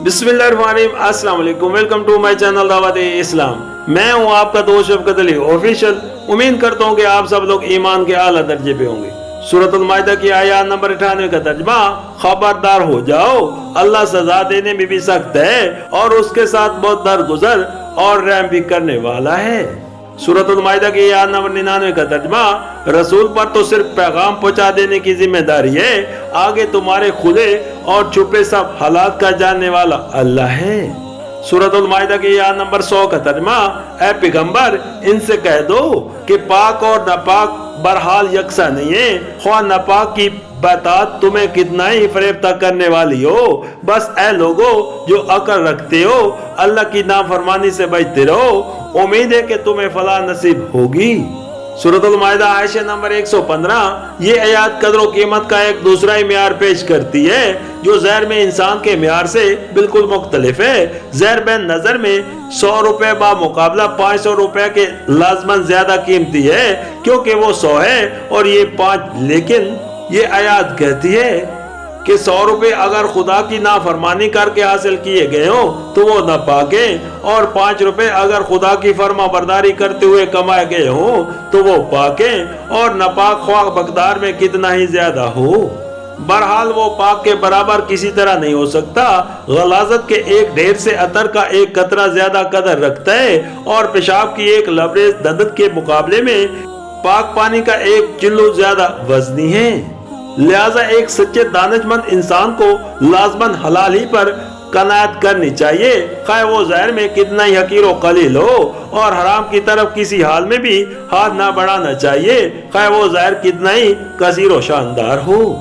बिस्मिल्लाहिर्रहमानिर्रहीम, अस्सलाम वालेकुम। वेलकम टू माय चैनल दावत इस्लाम। मैं हूं आपका दोस्त शफकत अली ऑफिशियल। उम्मीद करता हूं कि आप सब लोग ईमान के आला दर्जे पे होंगे। सूरतुल माइदा की आयत नंबर 98 का तर्जुमा, खबरदार हो जाओ, अल्लाह सजा देने में भी सख्त है और उसके साथ बहुत दरगुजर और रहम भी करने वाला है। सूरतुल माइदा की आयत नंबर 99 का तर्जुमा, रसूल पर तो सिर्फ पैगाम पहुंचा देने की जिम्मेदारी है, आगे तुम्हारे खुले और छुपे सब हालात का जानने वाला अल्लाह है। सूरतुल माइदा की आयत नंबर 100 का तर्जुमा, ऐ पैगंबर इनसे कह दो कि पाक और नापाक बहरहाल यकसा नहीं है, ख्वाह नापाक की बात तुम्हें कितना ही फरेब करने वाली हो। बस ऐ लोगो जो अकल रखते हो, अल्लाह की नाफरमानी से बचते रहो, उम्मीद है कि तुम्हें फलाह नसीब होगी। सूरतुल माइदा आयशा नंबर 115 ये आयत कदर कीमत का एक दूसरा ही म्यार पेश करती है जो ज़हर में इंसान के म्यार से बिल्कुल मुख्तलिफ है। ज़हर बिन नजर में 100 रुपए बा मुकाबला 500 रुपए के लाजमन ज्यादा कीमती है, क्योंकि वो 100 है और ये 5। लेकिन ये आयत कहती है कि 100 रुपए अगर खुदा की नाफरमानी करके हासिल किए गए हो तो वो नापाक है, और 5 रुपए अगर खुदा की फर्मा बरदारी करते हुए कमाए गए हो तो वो पाक है, और नापाक ख्वाह मकदार में कितना ही ज्यादा हो, बहरहाल वो पाक के बराबर किसी तरह नहीं हो सकता। गलाजत के एक ढेर से अतर का एक कतरा ज्यादा कदर रखता है, और पेशाब की एक लबरेज दंदत के मुकाबले में पाक पानी का एक चिल्लू ज्यादा वजनी है। लिहाजा एक सच्चे दानिशमंद इंसान को लाजमन हलाली पर कनायत करनी चाहिए, खाए वो ज़हर में कितना ही हकीर व कलील हो, और हराम की तरफ किसी हाल में भी हाथ ना बढ़ाना चाहिए, खाए वो ज़हर कितना ही कसीर व शानदार हो।